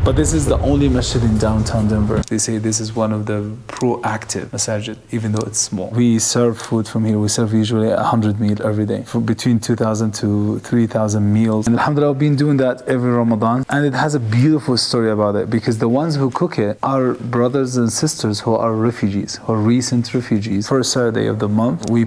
But this is the only masjid in downtown Denver. They say this is one of the proactive masajid, even though it's small. We serve food from here. We serve usually 100 meals every day, for between 2,000 to 3,000 meals. And alhamdulillah, we've been doing that every Ramadan. And it has a beautiful story about it, because the ones who cook it are brothers and sisters who are refugees, who are recent refugees. First Saturday of the month, we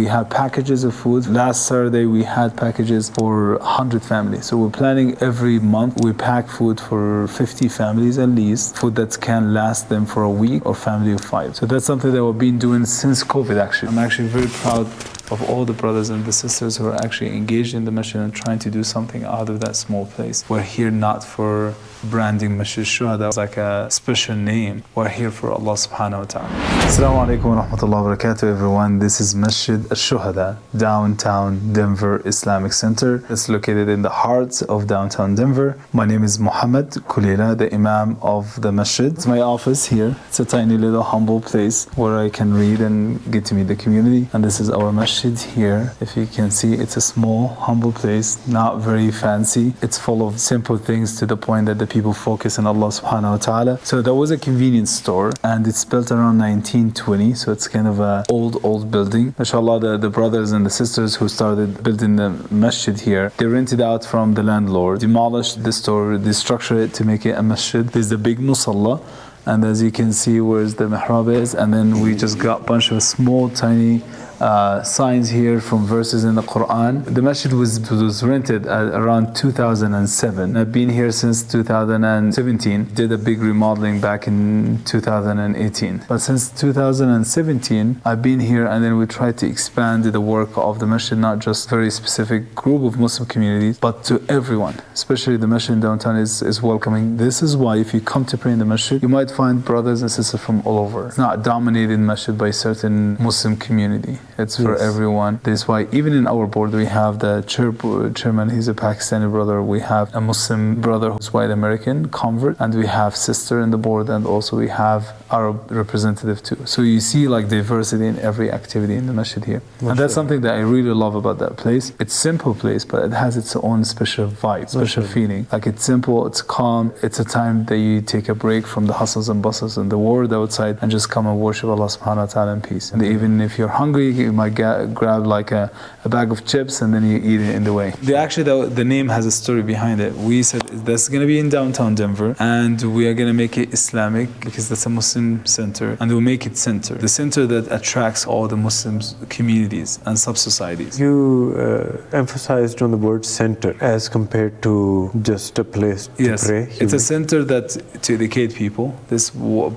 have packages of food. Last Saturday, we had packages for 100 families. So we're planning every month, we pack food for 50 families at least, food that can last them for a week, or family of 5. So that's something that we've been doing since COVID actually. I'm actually very proud of all the brothers and the sisters who are actually engaged in the mission and trying to do something out of that small place. We're here not for branding Masjid Shuhada as like a special name. We're here for Allah subhanahu wa ta'ala. Assalamu alaikum wa rahmatullahi wa barakatuh, everyone. This is Masjid Al-Shuhada, Downtown Denver Islamic Center. It's located in the heart of downtown Denver. My name is Muhammad Kulela, the Imam of the Masjid. It's my office here. It's a tiny little humble place where I can read and get to meet the community. And this is our Masjid here. If you can see, it's a small, humble place, not very fancy. It's full of simple things to the point that the people focus on Allah subhanahu wa ta'ala. So there was a convenience store, and it's built around 1920, so it's kind of a old building. MashaAllah, the brothers and the sisters who started building the masjid here, they rented out from the landlord, demolished the store, they structured it to make it a masjid. There's the big musalla, and as you can see where's the mihrab is, and then we just got a bunch of small tiny signs here from verses in the Quran. The masjid was rented at around 2007. I've been here since 2017. Did a big remodeling back in 2018. But since 2017, I've been here, and then we tried to expand the work of the masjid, not just very specific group of Muslim communities, but to everyone. Especially the masjid in downtown is welcoming. This is why if you come to pray in the masjid, you might find brothers and sisters from all over. It's not dominated masjid by certain Muslim community. It's for everyone. That's why even in our board we have the chairman, he's a Pakistani brother. We have a Muslim brother who's white American convert, and we have sister in the board, and also we have Arab representative too. So you see like diversity in every activity in the masjid here. And that's something that I really love about that place. It's simple place, but it has its own special vibe, special feeling. Like it's simple, it's calm. It's a time that you take a break from the hustles and bustles and the world outside and just come and worship Allah subhanahu wa ta'ala in peace. And even if you're hungry, you might grab like a bag of chips and then you eat it in the way. The name has a story behind it. We said that's going to be in downtown Denver, and we are going to make it Islamic because that's a Muslim center, and we'll make it center. The center that attracts all the Muslim communities and sub-societies. You emphasized on the word center as compared to just a place to pray. It's a center that to educate people. This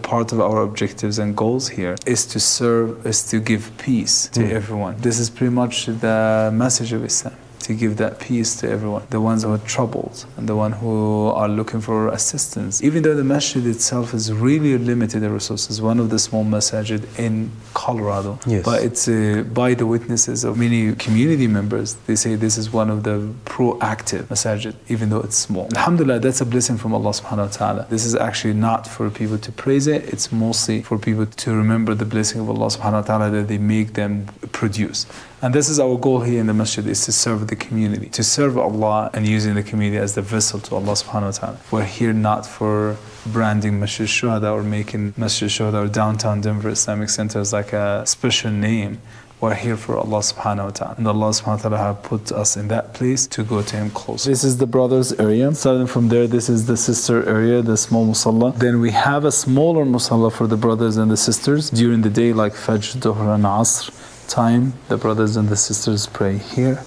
part of our objectives and goals here is to serve, is to give peace to everyone. This is pretty much the message of Islam, to give that peace to everyone, the ones who are troubled and the ones who are looking for assistance. Even though the masjid itself is really limited in resources, one of the small masajid in Colorado, but it's by the witnesses of many community members, they say this is one of the proactive masajid, even though it's small. Alhamdulillah, that's a blessing from Allah subhanahu wa ta'ala. This is actually not for people to praise it, it's mostly for people to remember the blessing of Allah subhanahu wa ta'ala that they make them produce. And this is our goal here in the masjid, is to serve the community, to serve Allah and using the community as the vessel to Allah subhanahu wa ta'ala. We're here not for branding Masjid Shuhada or making Masjid Shuhada or Downtown Denver Islamic Center as like a special name. We're here for Allah subhanahu wa ta'ala. And Allah subhanahu wa ta'ala have put us in that place to go to Him closer. This is the brothers area. Starting from there, this is the sister area, the small musalla. Then we have a smaller musalla for the brothers and the sisters. During the day, like Fajr, Dhuhr and Asr time, the brothers and the sisters pray here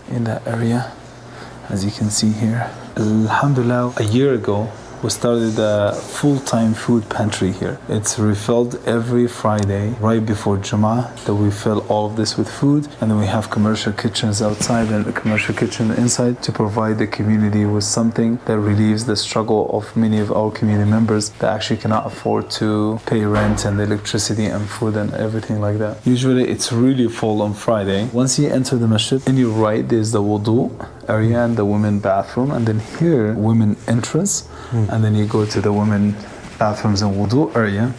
in that area, as you can see here. Alhamdulillah, a year ago we started a full-time food pantry here. It's refilled every Friday right before Jummah, that we fill all of this with food, and then we have commercial kitchens outside and a commercial kitchen inside to provide the community with something that relieves the struggle of many of our community members that actually cannot afford to pay rent and electricity and food and everything like that. Usually it's really full on Friday. Once you enter the masjid, in your right there's the wudu area and the women bathroom, and then here women entrance, and then you go to the women bathrooms and wudu area.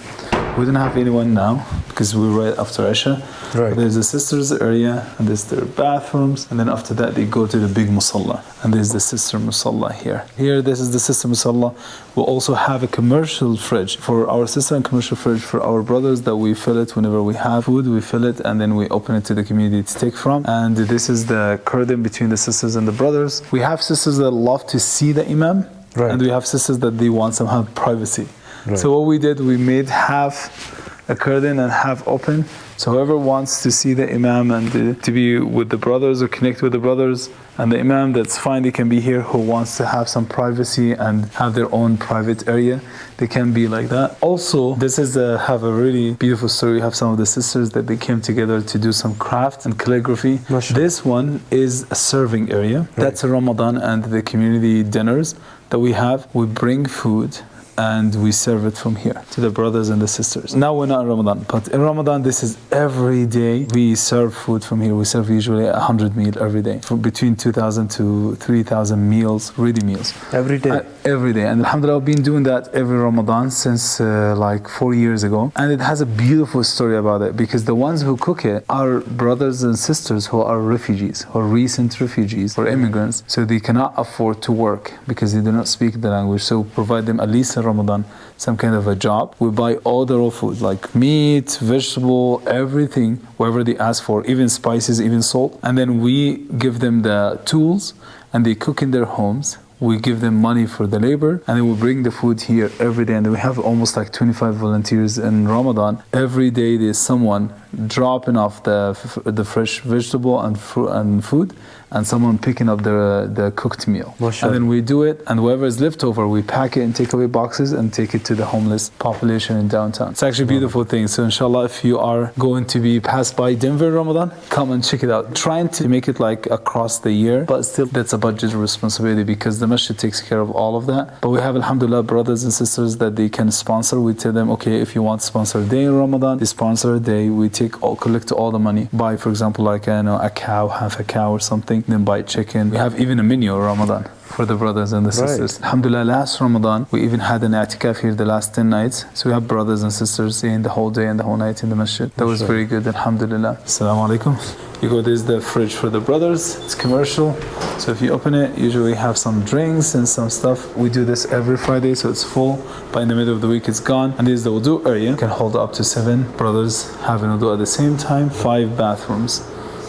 We don't have anyone now because we're right after Isha. Right. There's the sisters area, and there's their bathrooms, and then after that they go to the big musalla, and there's the sister musalla here. Here, this is the sister musalla. We'll also have a commercial fridge for our sister and commercial fridge for our brothers that we fill it whenever we have food. We fill it and then we open it to the community to take from. And this is the curtain between the sisters and the brothers. We have sisters that love to see the imam, right. and we have sisters that they want some privacy. Right. So what we did, we made half a curtain and half open. So whoever wants to see the imam and to be with the brothers or connect with the brothers and the imam, that's fine, they can be here. Who wants to have some privacy and have their own private area, they can be like that. Also, this is have a really beautiful story. We have some of the sisters that they came together to do some craft and calligraphy. This one is a serving area. Right. That's a Ramadan and the community dinners that we have. We bring food and we serve it from here to the brothers and the sisters. Now we're not in Ramadan, but in Ramadan, this is every day we serve food from here. We serve usually 100 meals every day, from between 2,000 to 3,000 meals, ready meals. Every day? Every day. And alhamdulillah, I've been doing that every Ramadan since like 4 years ago. And it has a beautiful story about it, because the ones who cook it are brothers and sisters who are refugees, or recent refugees, or immigrants. So they cannot afford to work because they do not speak the language. So provide them at least in Ramadan some kind of a job. We buy all the raw food, like meat, vegetable, everything, whatever they ask for, even spices, even salt. And then we give them the tools and they cook in their homes. We give them money for the labor, and then we bring the food here every day. And then we have almost like 25 volunteers in Ramadan. Every day there's someone dropping off the fresh vegetable and food, and someone picking up the cooked meal. And then we do it, and whatever is left over, we pack it in takeaway boxes and take it to the homeless population in downtown. It's actually a beautiful thing. So inshallah, if you are going to be passed by Denver Ramadan, come and check it out. Trying to make it like across the year, but still that's a budget responsibility because the masjid takes care of all of that. But we have, alhamdulillah, brothers and sisters that they can sponsor. We tell them, okay, if you want to sponsor a day in Ramadan, they sponsor a day. We collect all the money. Buy, for example, like a cow, half a cow or something, then buy chicken. We have even a menu in Ramadan for the brothers and the sisters. Alhamdulillah, last Ramadan, we even had an i'tikaf here the last 10 nights. So we have brothers and sisters staying the whole day and the whole night in the masjid. That was very good, alhamdulillah. Assalamu alaikum. You go, there's the fridge for the brothers. It's commercial. So if you open it, usually have some drinks and some stuff. We do this every Friday, so it's full. But in the middle of the week, it's gone. And there's the wudu area. You can hold up to 7 brothers having wudu at the same time. 5 bathrooms.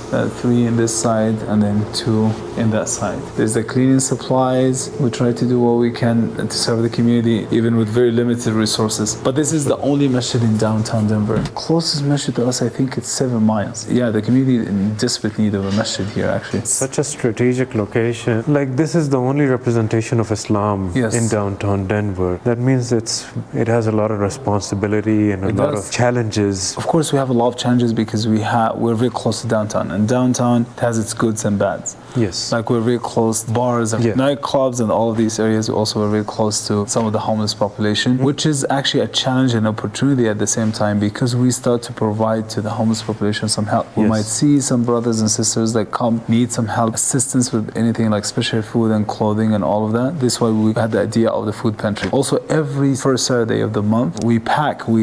3 in this side and then 2 in that side. There's the cleaning supplies. We try to do what we can to serve the community, even with very limited resources. But this is the only masjid in downtown Denver. Closest masjid to us, I think it's 7 miles. Yeah, the community is in desperate need of a masjid here, actually. Such a strategic location. Like, this is the only representation of Islam in downtown Denver. That means it has a lot of responsibility and a lot of challenges. Of course, we have a lot of challenges because we're very close to downtown. And downtown has its goods and bads. Yes. Like we're very close to bars and nightclubs and all of these areas. We also are very close to some of the homeless population, which is actually a challenge and opportunity at the same time, because we start to provide to the homeless population some help. We might see some brothers and sisters that come need some help, assistance with anything like special food and clothing and all of that. This is why we had the idea of the food pantry. Also, every first Saturday of the month, we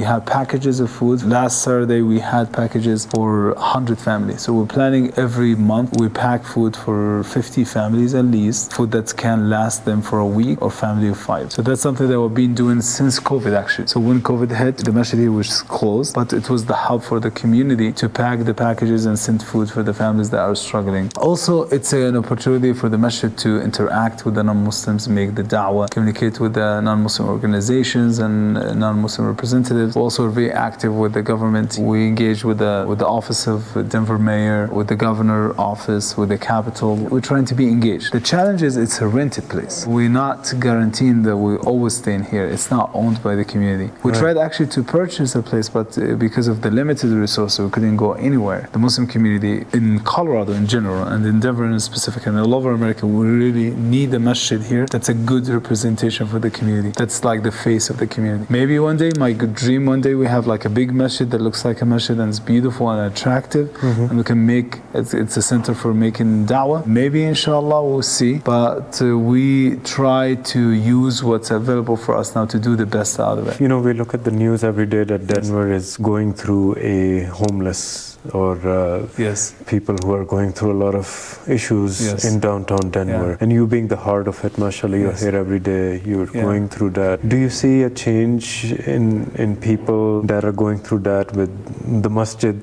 have packages of food. Last Saturday, we had packages for 100 families. So we're planning every month, we pack food for 50 families at least, food that can last them for a week or family of 5. So that's something that we've been doing since COVID actually. So when COVID hit, the masjid here was closed, but it was the hub for the community to pack the packages and send food for the families that are struggling. Also, it's an opportunity for the masjid to interact with the non-Muslims, make the da'wah, communicate with the non-Muslim organizations and non-Muslim representatives. Also, we're very active with the government. We engage with the office of Denver Mayor, with the governor office, with the capital. We're trying to be engaged. The challenge is it's a rented place. We're not guaranteeing that we always stay in here. It's not owned by the community. We tried actually to purchase a place, but because of the limited resources, we couldn't go anywhere. The Muslim community in Colorado in general, and in Denver in specific, and all over America, we really need a masjid here that's a good representation for the community. That's like the face of the community. Maybe one day, my good dream one day, we have like a big masjid that looks like a masjid and it's beautiful and attractive, and we can make it's a center for making da'wah. da'wah. Maybe inshallah we'll see, but we try to use what's available for us now to do the best out of it. You know, we look at the news every day that Denver is going through a homeless or people who are going through a lot of issues in downtown Denver. And you being the heart of it, mashallah, you're here every day, you're going through that. Do you see a change in people that are going through that with the masjid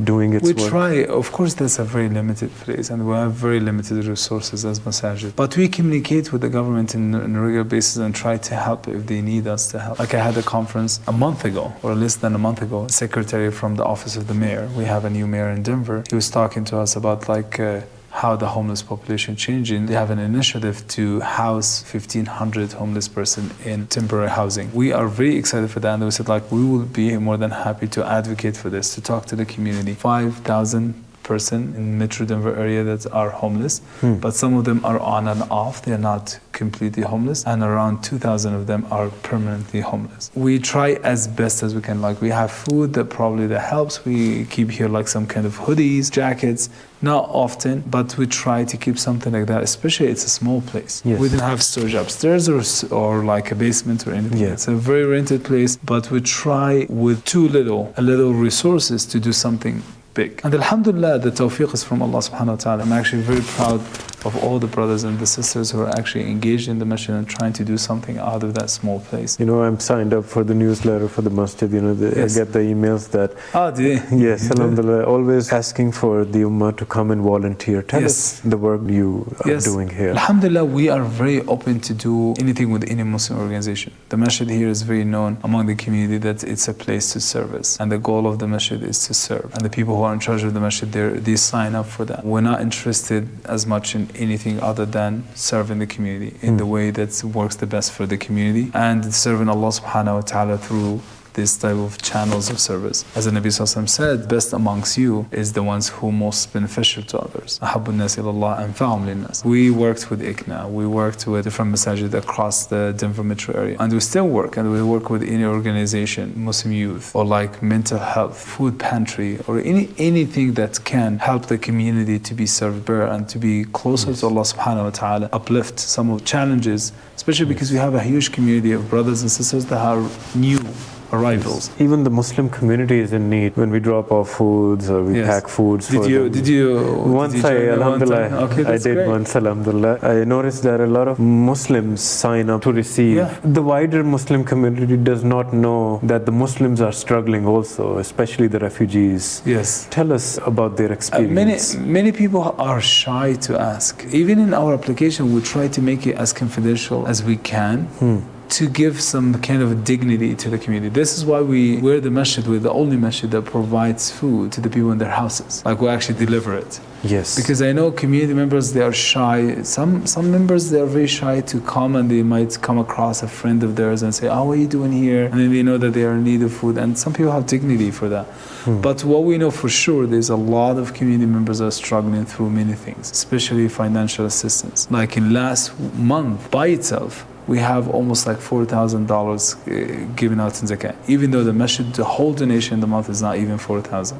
doing its work? We try, of course that's a very limited place and we have very limited resources as masajid. But we communicate with the government on a regular basis and try to help if they need us to help. Like I had a conference a month ago, or less than a month ago, secretary from the office of the mayor. We have a new mayor in Denver. He was talking to us about how the homeless population changing. They have an initiative to house 1,500 homeless person in temporary housing. We are very excited for that, and we said we will be more than happy to advocate for this, to talk to the community. 5,000 person in Metro Denver area that are homeless, but some of them are on and off. They're not completely homeless, and around 2,000 of them are permanently homeless. We try as best as we can. We have food that helps. We keep here some kind of hoodies, jackets, not often, but we try to keep something like that, especially it's a small place. We didn't have storage upstairs or a basement or anything. It's a very rented place, but we try with a little resources to do something big. And alhamdulillah, the tawfiq is from Allah subhanahu wa ta'ala. I'm actually very proud of all the brothers and the sisters who are actually engaged in the masjid and trying to do something out of that small place. You know, I'm signed up for the newsletter for the masjid. You know, I get the emails that... do you? Yes, alhamdulillah, always asking for the ummah to come and volunteer. Tell us the work you are doing here. Alhamdulillah, we are very open to do anything with any Muslim organization. The masjid here is very known among the community that it's a place to service, and the goal of the masjid is to serve. And the people who are in charge of the masjid, they sign up for that. We're not interested as much in anything other than serving the community in the way that works the best for the community and serving Allah subhanahu wa ta'ala through this type of channels of service. As the Nabi Sallallahu Alaihi Wasallam said, best amongst you is the ones who are most beneficial to others. أحب الناس إلى الله أنفعهم للناس. We worked with ICNA, we worked with different masajid across the Denver metro area, and we still work, and we work with any organization, Muslim youth, or mental health, food pantry, or anything that can help the community to be served better and to be closer to Allah subhanahu wa ta'ala, uplift some of challenges, especially because we have a huge community of brothers and sisters that are new arrivals. Even the Muslim community is in need. When we drop off foods or we pack foods for them. Did you? Once alhamdulillah, okay, I did great. once, alhamdulillah. I noticed that a lot of Muslims sign up to receive. The wider Muslim community does not know that the Muslims are struggling also, especially the refugees. Tell us about their experience. Many people are shy to ask. Even in our application, we try to make it as confidential as we can. To give some kind of dignity to the community. This is why we're the masjid, we're the only masjid that provides food to the people in their houses. We actually deliver it. Because I know community members, they are shy. Some members, they are very shy to come, and they might come across a friend of theirs and say, what are you doing here? And then they know that they are in need of food. And some people have dignity for that. But what we know for sure, there's a lot of community members that are struggling through many things, especially financial assistance. In last month by itself, we have almost $4,000 given out in zakat. Even though the masjid, the whole donation in the month is not even 4,000.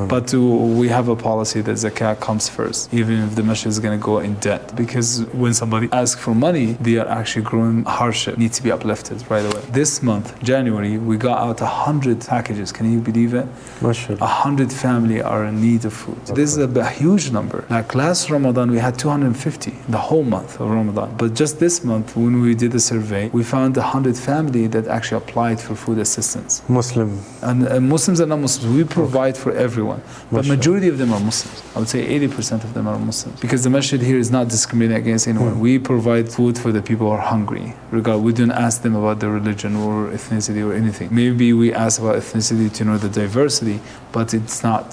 But we have a policy that zakat comes first, even if the masjid is going to go in debt. Because when somebody asks for money, they are actually growing hardship, need to be uplifted right away. This month, January, we got out 100 packages. Can you believe it? 100 family are in need of food. This is a huge number. Last Ramadan, we had 250, the whole month of Ramadan. But just this month, when we did a survey, we found 100 family that actually applied for food assistance. Muslim. And Muslims and non-Muslims, we provide for everyone. But majority of them are Muslims. I would say 80% of them are Muslims. Because the masjid here is not discriminating against anyone. We provide food for the people who are hungry. We don't ask them about their religion or ethnicity or anything. Maybe we ask about ethnicity to know the diversity, but it's not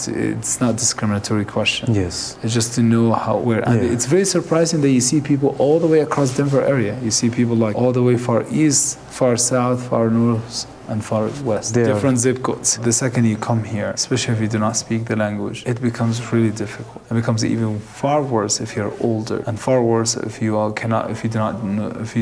discriminatory question. Yes. It's just to know where. And it's very surprising that you see people all the way across Denver area. You see people all the way far east, far south, far north, and far west. Different zip codes. The second you come here, especially if you do not speak the language, it becomes really difficult. It becomes even far worse if you're older, and far worse if you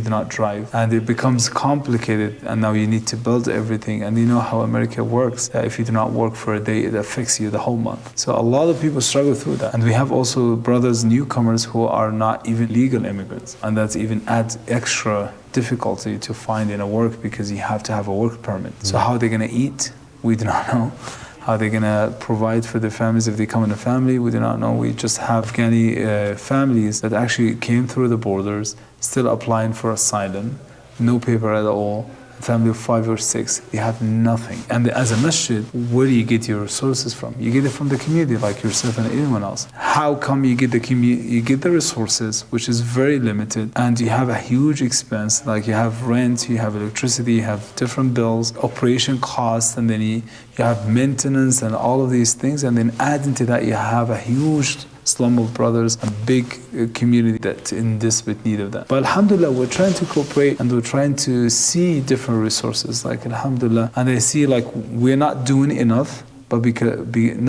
do not drive. And it becomes complicated, and now you need to build everything. And you know how America works. If you do not work for a day, it affects you the whole month. So a lot of people struggle through that. And we have also brothers, newcomers who are not even legal immigrants, and that's even adds extra difficulty to find in a work because you have to have a work permit. So how are they going to eat? We do not know. How are they going to provide for their families if they come in a family? We do not know. We just have Afghani families that actually came through the borders, still applying for asylum, no paper at all. Family of 5 or 6, they have nothing. And as a masjid, where do you get your resources from? You get it from the community, like yourself and anyone else. How come you get the resources, which is very limited, and you have a huge expense, like you have rent, you have electricity, you have different bills, operation costs, and then you have maintenance and all of these things, and then add into that you have a huge slum of brothers, a big community that's in desperate need of that. But alhamdulillah, we're trying to cooperate and we're trying to see different resources, like alhamdulillah. And I see like we're not doing enough, but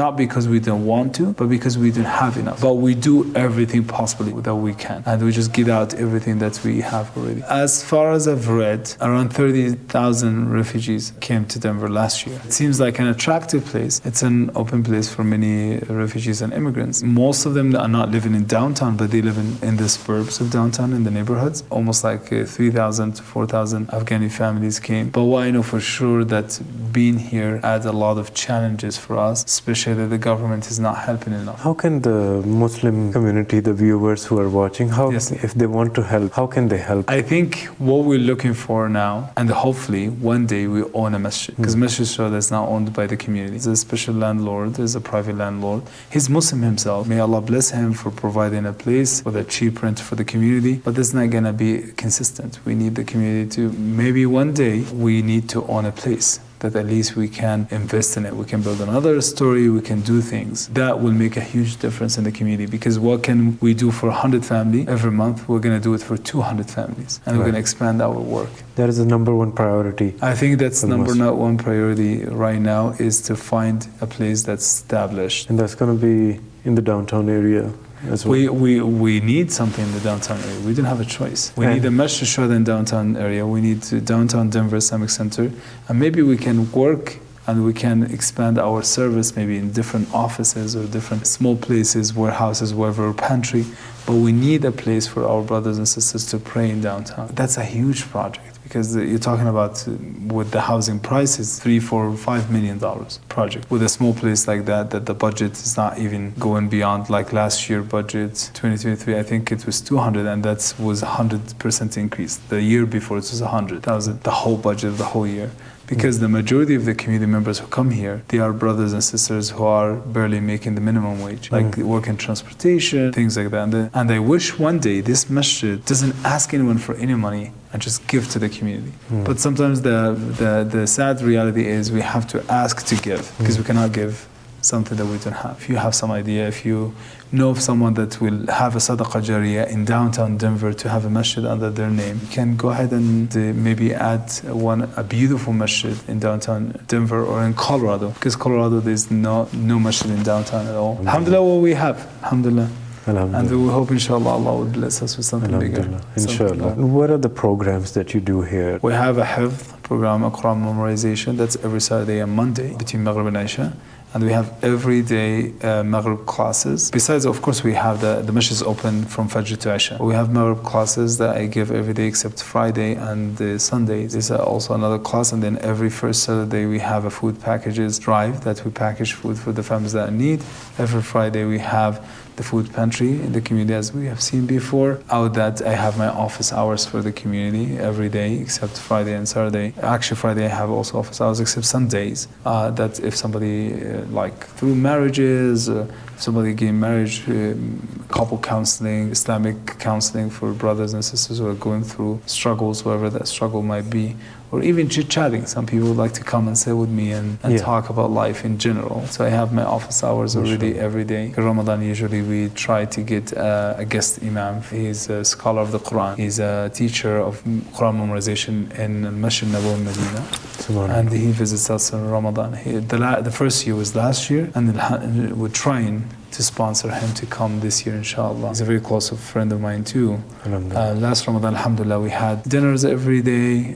not because we don't want to, but because we don't have enough. But we do everything possibly that we can, and we just get out everything that we have already. As far as I've read, around 30,000 refugees came to Denver last year. It seems like an attractive place. It's an open place for many refugees and immigrants. Most of them are not living in downtown, but they live in the suburbs of downtown, in the neighborhoods. Almost like 3,000 to 4,000 Afghani families came. But what I know for sure that being here adds a lot of challenges for us, especially that the government is not helping enough. How can the Muslim community, the viewers who are watching, if they want to help, how can they help? I think what we're looking for now, and hopefully one day we own a masjid, because Masjid Shuhada is now owned by the community. There's a special landlord, there's a private landlord. He's Muslim himself. May Allah bless him for providing a place with a cheap rent for the community, but this is not going to be consistent. We need the community to, maybe one day we need to own a place that at least we can invest in it. We can build another story, we can do things. That will make a huge difference in the community, because what can we do for 100 families every month? We're going to do it for 200 families, and we're going to expand our work. That is the number one priority. I think that's number one priority right now, is to find a place that's established. And that's going to be in the downtown area. We need something in the downtown area. We didn't have a choice. We need a Masjid Shuhada in downtown area. We need Downtown Denver Islamic Center. And maybe we can work and we can expand our service maybe in different offices or different small places, warehouses, wherever, pantry. But we need a place for our brothers and sisters to pray in downtown. That's a huge project, because you're talking about, with the housing prices, $3, $4, $5 million project. With a small place like that the budget is not even going beyond, like last year budget, 2023, I think it was 200, and that was 100% increase. The year before it was 100. That was the whole budget of the whole year. Because the majority of the community members who come here, they are brothers and sisters who are barely making the minimum wage, like work in transportation, things like that. And I wish one day this masjid doesn't ask anyone for any money and just give to the community. But sometimes the sad reality is we have to ask to give, because we cannot give something that we don't have. If you have some idea, if you know of someone that will have a sadaqah jariyah in downtown Denver to have a masjid under their name, you can go ahead and maybe add a beautiful masjid in downtown Denver or in Colorado, because Colorado there's no masjid in downtown at all. Alhamdulillah, what we have, alhamdulillah. And we hope inshallah Allah will bless us with something bigger. Inshallah. What are the programs that you do here? We have a hifz program, a Quran memorization, that's every Saturday and Monday between Maghrib and Isha. And we have everyday Maghrib classes. Besides, of course, we have the masjid is open from Fajr to Isha. We have Maghrib classes that I give every day except Friday and Sundays. This is also another class. And then every first Saturday we have a food packages drive that we package food for the families that need. Every Friday we have the food pantry in the community, as we have seen before. Out that I have my office hours for the community every day except Friday and Saturday. Actually, Friday I have also office hours except Sundays. That if somebody like through marriages, if somebody getting married, couple counseling, Islamic counseling for brothers and sisters who are going through struggles, whatever that struggle might be. Or even chit-chatting. Some people would like to come and sit with me and talk about life in general. So I have my office hours already every day. In Ramadan, usually we try to get a guest imam. He's a scholar of the Quran. He's a teacher of Quran memorization in Masjid Nabawi, Medina. and he visits us in Ramadan. The first year was last year, and we're trying to sponsor him to come this year, inshallah. He's a very close friend of mine too. Last Ramadan, alhamdulillah, we had dinners every day,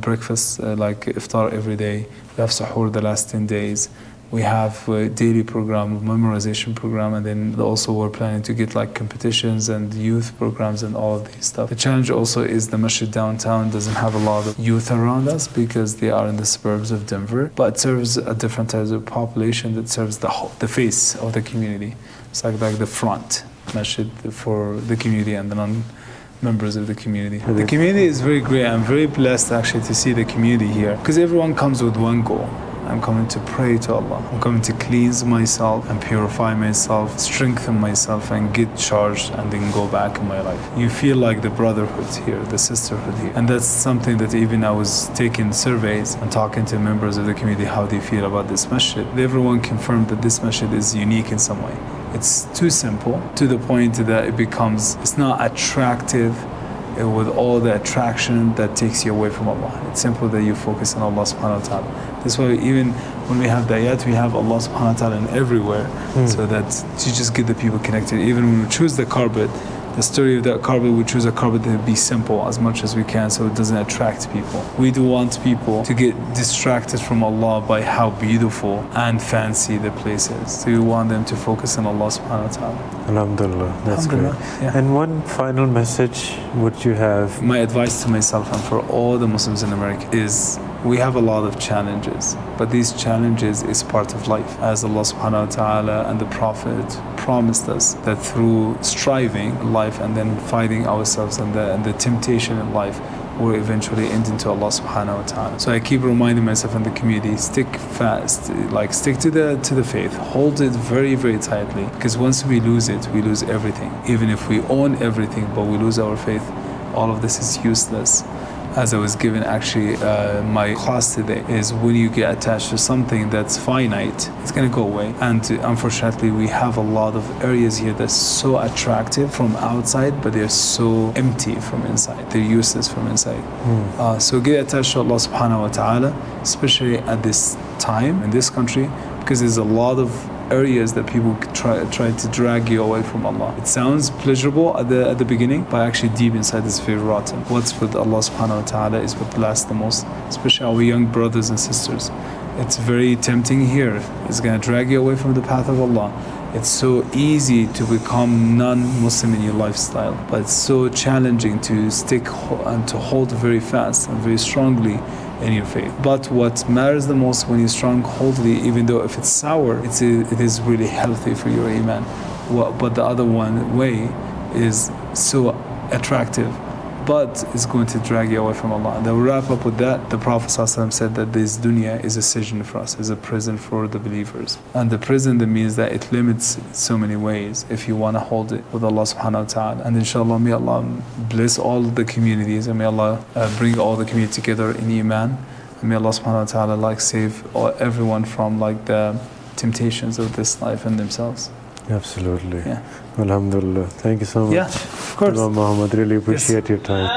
breakfast, like iftar every day. We have suhoor the last 10 days. We have a daily program, memorization program, and then also we're planning to get like competitions and youth programs and all of these stuff. The challenge also is the masjid downtown doesn't have a lot of youth around us because they are in the suburbs of Denver, but it serves a different type of population that serves the face of the community. It's like the front masjid for the community and the non-members of the community. The community is very great. I'm very blessed actually to see the community here because everyone comes with one goal. I'm coming to pray to Allah. I'm coming to cleanse myself and purify myself, strengthen myself and get charged and then go back in my life. You feel like the brotherhood here, the sisterhood here. And that's something that even I was taking surveys and talking to members of the community, how they feel about this masjid. Everyone confirmed that this masjid is unique in some way. It's too simple to the point that it's not attractive with all the attraction that takes you away from Allah. It's simple that you focus on Allah subhanahu wa ta'ala. That's why even when we have dayat, we have Allah subhanahu wa ta'ala in everywhere, so that you just get the people connected. Even when we choose the carpet, the story of that carpet, we choose a carpet that will be simple as much as we can so it doesn't attract people. We do want people to get distracted from Allah by how beautiful and fancy the place is. So we want them to focus on Allah subhanahu wa ta'ala. Alhamdulillah, that's great. Yeah. And one final message would you have? My advice to myself and for all the Muslims in America is we have a lot of challenges, but these challenges is part of life. As Allah subhanahu wa ta'ala and the Prophet promised us that through striving in life and then fighting ourselves and the temptation in life, will eventually end into Allah subhanahu wa ta'ala. So I keep reminding myself and the community, stick fast, stick to the faith, hold it very, very tightly, because once we lose it, we lose everything. Even if we own everything, but we lose our faith, all of this is useless. As I was given actually my class today, is when you get attached to something that's finite, it's going to go away. And unfortunately, we have a lot of areas here that's so attractive from outside, but they're so empty from inside. They're useless from inside. So get attached to Allah subhanahu wa ta'ala, especially at this time in this country, because there's a lot of areas that people try to drag you away from Allah. It sounds pleasurable at the beginning, but actually deep inside it's very rotten. What's with Allah subhanahu wa ta'ala is what lasts the most, especially our young brothers and sisters. It's very tempting here. It's going to drag you away from the path of Allah. It's so easy to become non-Muslim in your lifestyle, but it's so challenging to stick and to hold very fast and very strongly in your faith. But what matters the most when you're strongholdly, even though if it's sour, it is really healthy for your iman. But the other way is so attractive, but it's going to drag you away from Allah. And we'll wrap up with that. The Prophet ﷺ said that this dunya is a sijn for us, is a prison for the believers. And the prison, that means that it limits so many ways if you want to hold it with Allah subhanahu wa ta'ala. And inshallah, may Allah bless all the communities, and may Allah bring all the community together in iman. And may Allah subhanahu wa ta'ala save everyone from the temptations of this life and themselves. Absolutely. Yeah. Alhamdulillah. Thank you so much. Yeah, of course. Muhammad, really appreciate your time.